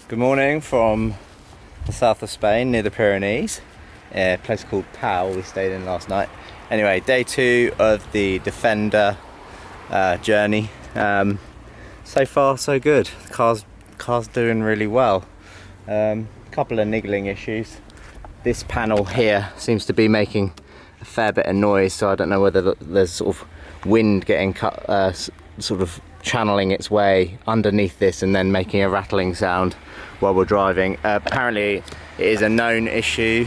Good morning from the south of Spain, near the Pyrenees, a place called Pau we stayed in last night. Anyway, day 2 of the Defender journey. So far so good. The car's doing really well. Couple of niggling issues. This panel here seems to be making a fair bit of noise, so I don't know whether there's sort of wind getting cut, sort of channeling its way underneath this and then making a rattling sound while we're driving. Apparently it is a known issue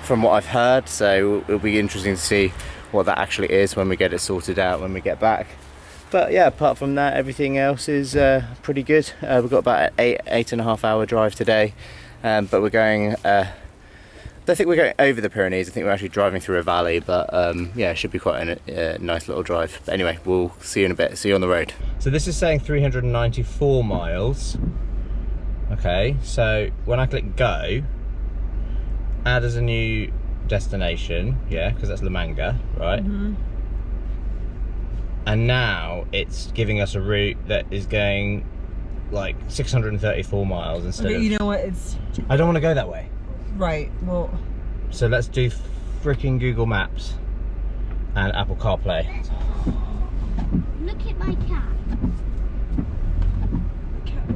from what I've heard, so it'll be interesting to see what that actually is when we get it sorted out when we get back. But yeah, apart from that, everything else is pretty good. We've got about an 8.5 hour drive today, but we're going I don't think we're going over the Pyrenees. I think we're actually driving through a valley, but yeah, it should be quite a nice little drive. But anyway, we'll see you in a bit. See you on the road. So this is saying 394 miles. Okay, so when I click go, add as a new destination, yeah, because that's La Manga, right? Mm-hmm. And now it's giving us a route that is going like 634 miles instead of... You know what, I don't want to go that way. Right, well... So let's do freaking Google Maps and Apple CarPlay. Look at my cat.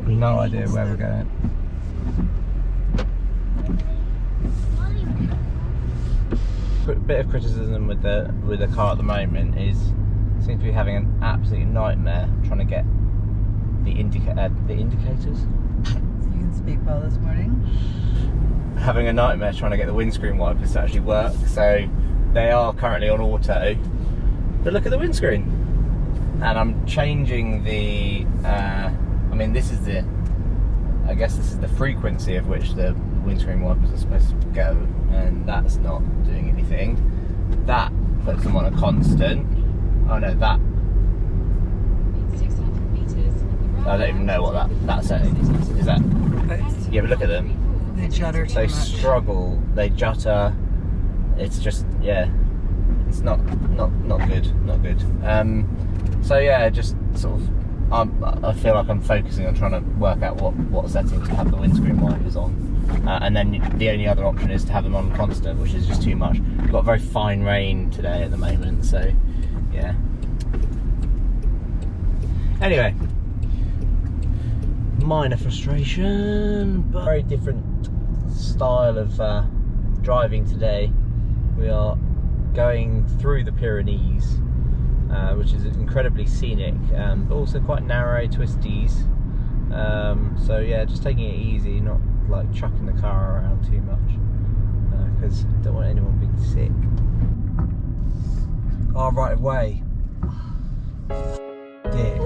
No idea where we're going. A bit of criticism with the car at the moment is seems to be having an absolute nightmare trying to get the indicators. So you can speak well this morning. Having a nightmare trying to get the windscreen wipers to actually work. So they are currently on auto, but look at the windscreen. And I'm changing the I mean, this is the, I guess this is the frequency of which the windscreen wipers are supposed to go, and that's not doing anything. That puts them on a constant. Oh no, that, 600 meters. I don't even know what that setting is. That, yeah, but look at them. They judder too They much. struggle, they jutter. It's just, yeah, it's not good. So yeah, just sort of, I feel like I'm focusing on trying to work out what settings to have the windscreen wipers on, and then the only other option is to have them on constant, which is just too much. We've got very fine rain today at the moment, so yeah. Anyway, minor frustration, but very different style of driving today. We are going through the Pyrenees, which is incredibly scenic, but also quite narrow twisties. So yeah, just taking it easy, not like chucking the car around too much, because I don't want anyone being sick. Oh, right of way. Dick.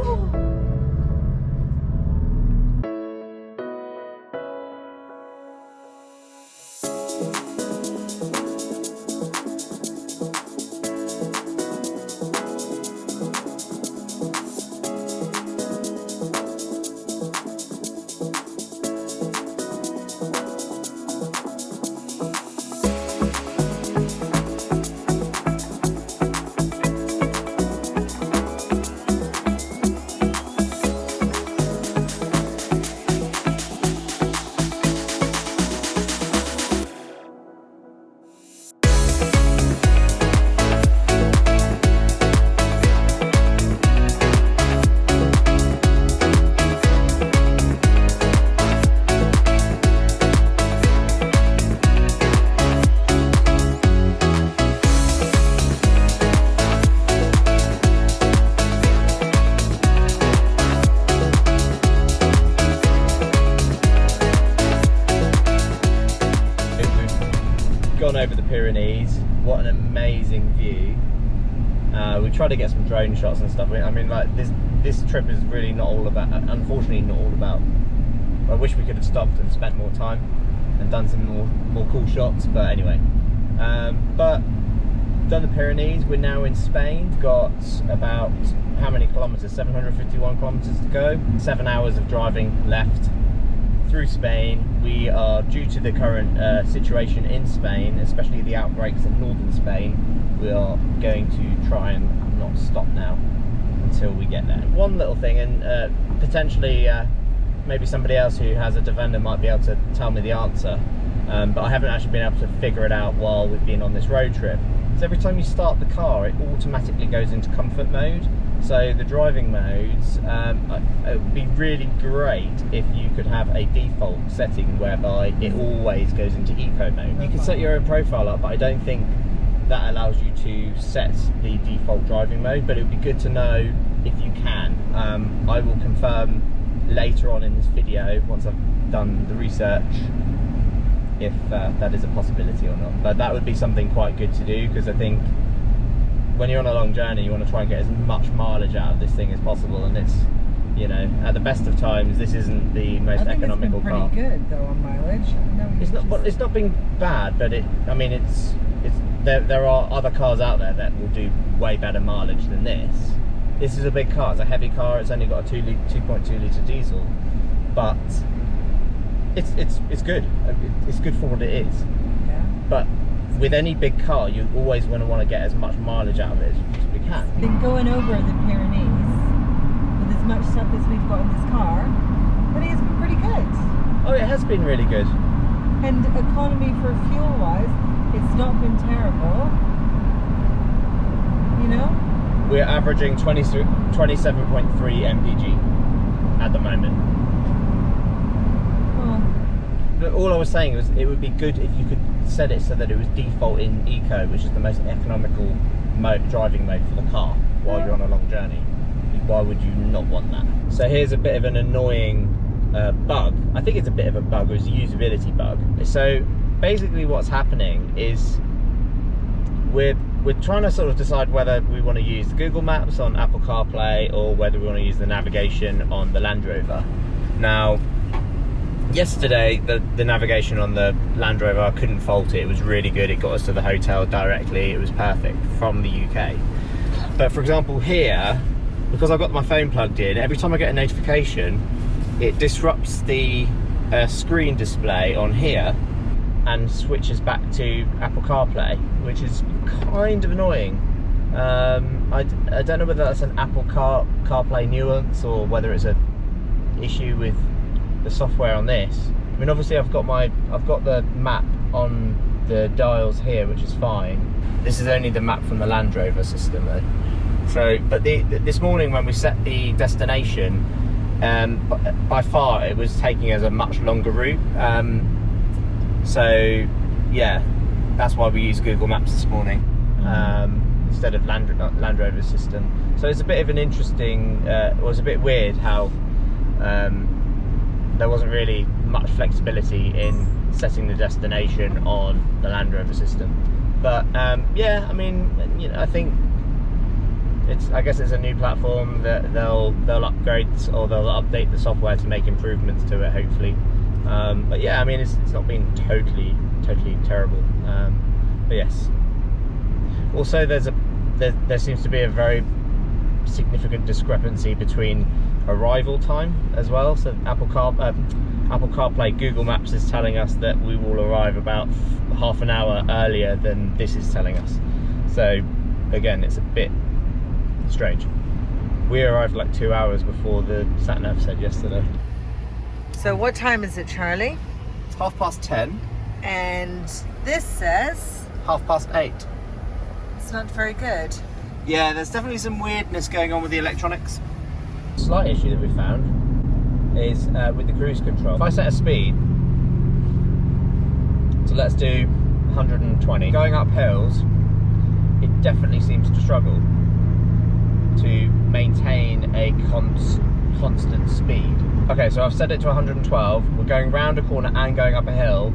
Over the Pyrenees, what an amazing view. We tried to get some drone shots and stuff. I mean, like, this trip is really not all about, unfortunately not all about, I wish we could have stopped and spent more time and done some more cool shots, but anyway, but done the Pyrenees. We're now in Spain. Got about, how many kilometers? 751 kilometers to go. 7 hours of driving left through Spain. We are, due to the current situation in Spain, especially the outbreaks in northern Spain, we are going to try and not stop now until we get there. One little thing, and potentially maybe somebody else who has a Defender might be able to tell me the answer, but I haven't actually been able to figure it out while we've been on this road trip. So every time you start the car, it automatically goes into comfort mode. So the driving modes, it would be really great if you could have a default setting whereby it always goes into eco mode. You can set your own profile up, but I don't think that allows you to set the default driving mode, but it would be good to know if you can. I will confirm later on in this video, once I've done the research, if that is a possibility or not. But that would be something quite good to do, because I think when you're on a long journey, you want to try and get as much mileage out of this thing as possible, and it's, you know, at the best of times, this isn't the most economical car. It's been pretty good though on mileage. It's not been bad, but there are other cars out there that will do way better mileage than this. This is a big car, it's a heavy car, it's only got a 2.2 litre diesel, but it's good. It's good for what it is. Yeah. But with any big car, you always want to get as much mileage out of it as we can. Been going over the Pyrenees with as much stuff as we've got in this car, but it's been pretty good. Oh, it has been really good. And economy for fuel wise, it's not been terrible. You know? We're averaging 27.3 mpg at the moment. But all I was saying was it would be good if you could set it so that it was default in eco, which is the most economical driving mode for the car while you're on a long journey. Why would you not want that? So here's a bit of an annoying bug. I think it's a bit of a bug, or it's a usability bug. So basically what's happening is we're trying to sort of decide whether we want to use Google Maps on Apple CarPlay or whether we want to use the navigation on the Land Rover. Now, yesterday the navigation on the Land Rover, I couldn't fault it. It was really good. It got us to the hotel directly. It was perfect from the UK. But for example here, because I've got my phone plugged in, every time I get a notification, it disrupts the screen display on here and switches back to Apple CarPlay, which is kind of annoying. I don't know whether that's an Apple CarPlay nuance or whether it's an issue with the software on this. I mean, obviously I've got the map on the dials here, which is fine. This is only the map from the Land Rover system though. So, but this morning when we set the destination, by far it was taking us a much longer route. So yeah, that's why we used Google Maps this morning instead of Land Rover's system. So it's a bit of an interesting, it was a bit weird how there wasn't really much flexibility in setting the destination on the Land Rover system. But yeah, I mean, you know, I think I guess it's a new platform that they'll upgrade or they'll update the software to make improvements to it, hopefully. But yeah, I mean, it's not been totally terrible. But yes. Also, there seems to be a very significant discrepancy between arrival time as well. So Apple CarPlay, Google Maps is telling us that we will arrive about half an hour earlier than this is telling us. So again, it's a bit strange. We arrived like 2 hours before the sat-nav said yesterday. So what time is it, Charlie? It's 10:30. And this says 8:30. it's not very good. Yeah, there's definitely some weirdness going on with the electronics. Slight issue that we found is with the cruise control. If I set a speed, so let's do 120, going up hills, it definitely seems to struggle to maintain a constant speed. Okay, so I've set it to 112. We're going round a corner and going up a hill,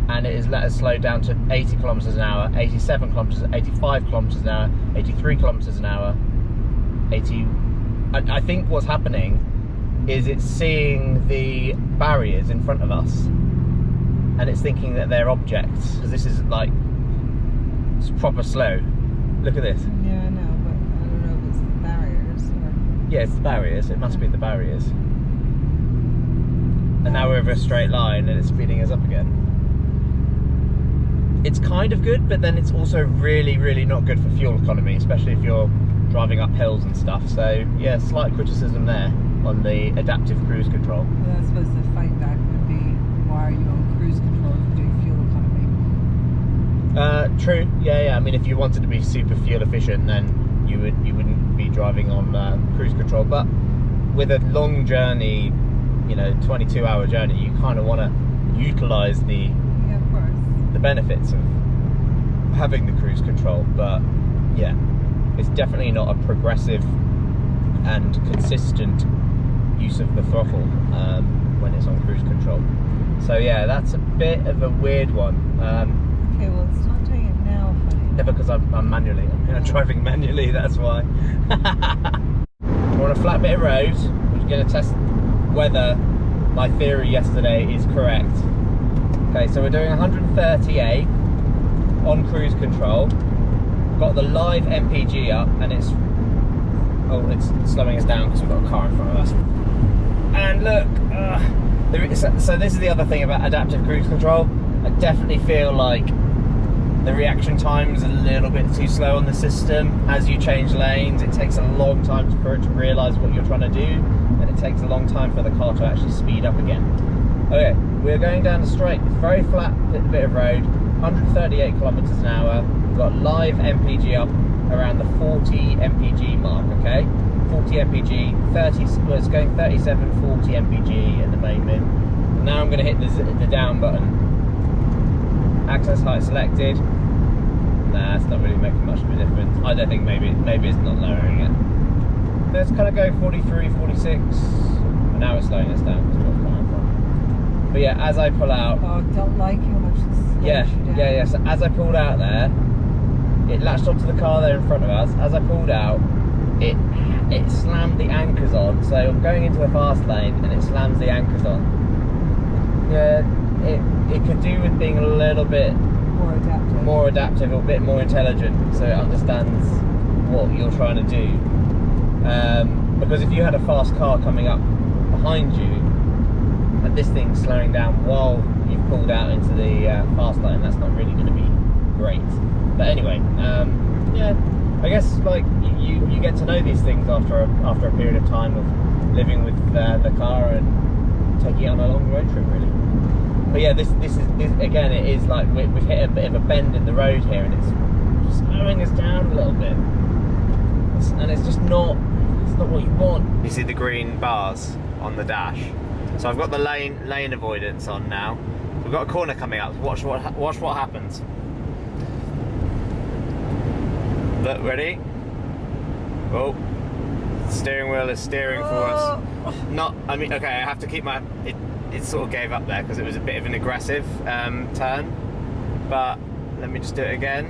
and it has let us slow down to 80 kilometers an hour, 87 kilometers, 85 kilometers an hour, 83 kilometers an hour, 80. I think what's happening is it's seeing the barriers in front of us, and it's thinking that they're objects, because this is like, it's proper slow. Look at this. Yeah, I know, but I don't know if it's the barriers or... Yeah, it's the barriers. It must be the barriers. And now we're over a straight line and it's speeding us up again. It's kind of good, but then it's also really not good for fuel economy, especially if you're driving up hills and stuff. So yeah, slight criticism there. on the adaptive cruise control. Well, I suppose the fight back would be, why are you on cruise control if you're doing fuel economy? True. Yeah. I mean, if you wanted to be super fuel efficient, then you wouldn't be driving on cruise control. But with a long journey, you know, 22-hour journey, you kind of want to utilise the Of course. the benefits of having the cruise control. But yeah, it's definitely not a progressive and consistent use of the throttle when it's on cruise control. So yeah, that's a bit of a weird one. Okay, well, it's not doing it now, funny. Yeah, because I'm manually. I'm driving manually, that's why. We're on a flat bit of road. We're going to test whether my theory yesterday is correct. Okay, so we're doing 138 on cruise control. Got the live MPG up, and it's slowing us down because we've got a car in front of us. And look, so this is the other thing about adaptive cruise control. I definitely feel like the reaction time is a little bit too slow on the system. As you change lanes, it takes a long time for it to realise what you're trying to do, and it takes a long time for the car to actually speed up again. Okay, we're going down the straight, very flat bit of road, 138 kilometers an hour. We've got live MPG up around the 40 MPG mark, okay? 40 MPG, 30, well, it's going 37, 40 MPG at the moment. Now I'm going to hit the down button. Access height selected. Nah, it's not really making much of a difference. I don't think maybe it's not lowering it. Let's kind of go 43, 46. And now it's slowing us down because we're coming from. But yeah, as I pull out. Oh, I don't like how much this slows you down. Yeah. So as I pulled out there, it latched onto the car there in front of us. As I pulled out, it slammed the anchors on. So I'm going into a fast lane and it slams the anchors on. Yeah, it could do with being a little bit more adaptive, or a bit more intelligent, so it understands what you're trying to do. Because if you had a fast car coming up behind you and this thing's slowing down while you've pulled out into the fast lane, that's not really going to be great. But anyway, yeah, I guess like you get to know these things after a period of time of living with the car and taking it on a long road trip, really. But yeah, this again, it is like we've hit a bit of a bend in the road here, and it's slowing us down a little bit, and it's just not what you want. You see the green bars on the dash. So I've got the lane avoidance on now. We've got a corner coming up. Watch what happens. Look, ready? Oh, steering wheel is steering for us. Okay, I have to keep my. It sort of gave up there because it was a bit of an aggressive turn. But let me just do it again.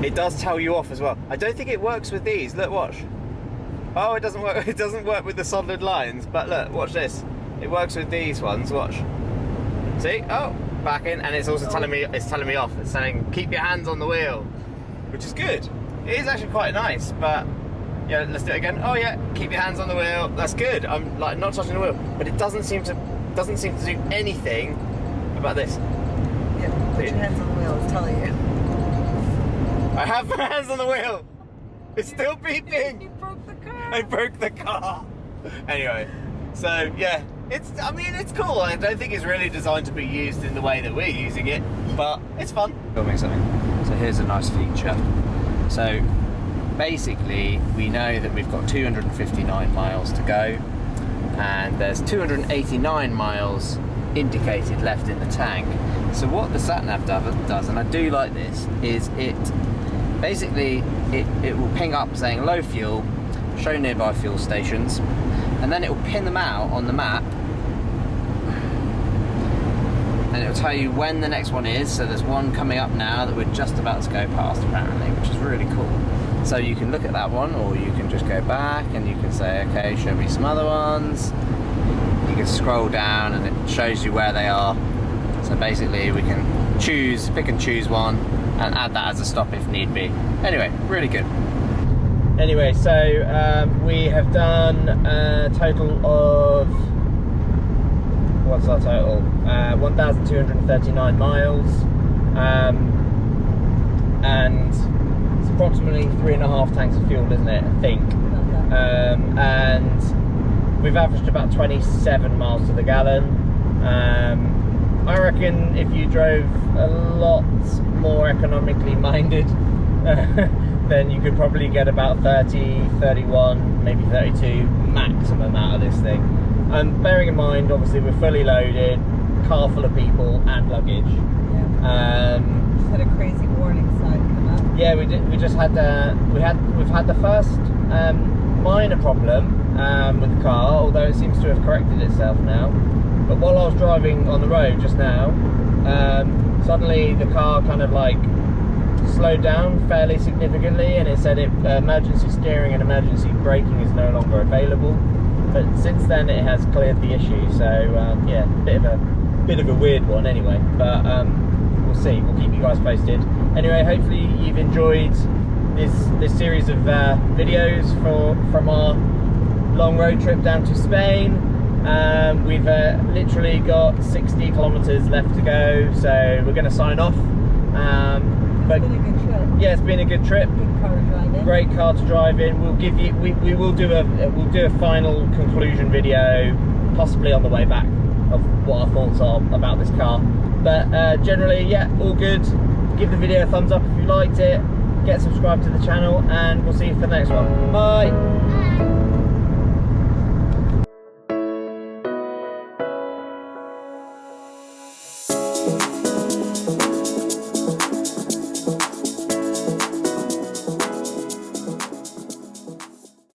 It does tell you off as well. I don't think it works with these. Look, watch. Oh, it doesn't work. It doesn't work with the solid lines. But look, watch this. It works with these ones. Watch. See? Oh, back in, and it's also telling me off. It's saying keep your hands on the wheel, which is good. It is actually quite nice, but. Yeah, let's do it again. Oh yeah, keep your hands on the wheel. That's good. I'm like not touching the wheel, but it doesn't seem to do anything about this. Yeah, put your hands on the wheel. It's telling you. I have my hands on the wheel. It's still beeping. You broke the car. I broke the car. Anyway, so yeah, it's cool. I don't think it's really designed to be used in the way that we're using it, but it's fun. Filming something. So here's a nice feature. So. Basically, we know that we've got 259 miles to go, and there's 289 miles indicated left in the tank. So what the sat-nav does, and I do like this, is it will ping up saying low fuel, show nearby fuel stations, and then it will pin them out on the map, and it will tell you when the next one is. So there's one coming up now that we're just about to go past, apparently, which is really cool. So you can look at that one, or you can just go back and you can say, okay, show me some other ones. You can scroll down and it shows you where they are. So basically we can pick and choose one and add that as a stop if need be. Anyway, really good. Anyway, so we have done a total of, what's our total? 1,239 miles. And approximately 3.5 tanks of fuel, isn't it? I think. and we've averaged about 27 miles to the gallon. I reckon if you drove a lot more economically minded, then you could probably get about 30, 31, maybe 32 maximum out of this thing. Bearing in mind, obviously we're fully loaded, car full of people and luggage. Yeah. Just had a crazy warning sign come up. Yeah, we did. We just had we've had the first minor problem with the car, although it seems to have corrected itself now. But while I was driving on the road just now, suddenly the car kind of like slowed down fairly significantly, and it said emergency steering and emergency braking is no longer available. But since then it has cleared the issue, so yeah, bit of a weird one anyway, but we'll see. We'll keep you guys posted. Anyway, hopefully you've enjoyed this series of videos from our long road trip down to Spain. We've literally got 60 kilometers left to go, so we're going to sign off. But It's been a good trip. yeah, it's been a good trip. Good car to drive in. Great car to drive in. We'll give you we will do a final conclusion video, possibly on the way back, of what our thoughts are about this car. But generally, yeah, all good. Give the video a thumbs up if you liked it. Get subscribed to the channel, and we'll see you for the next one. Bye.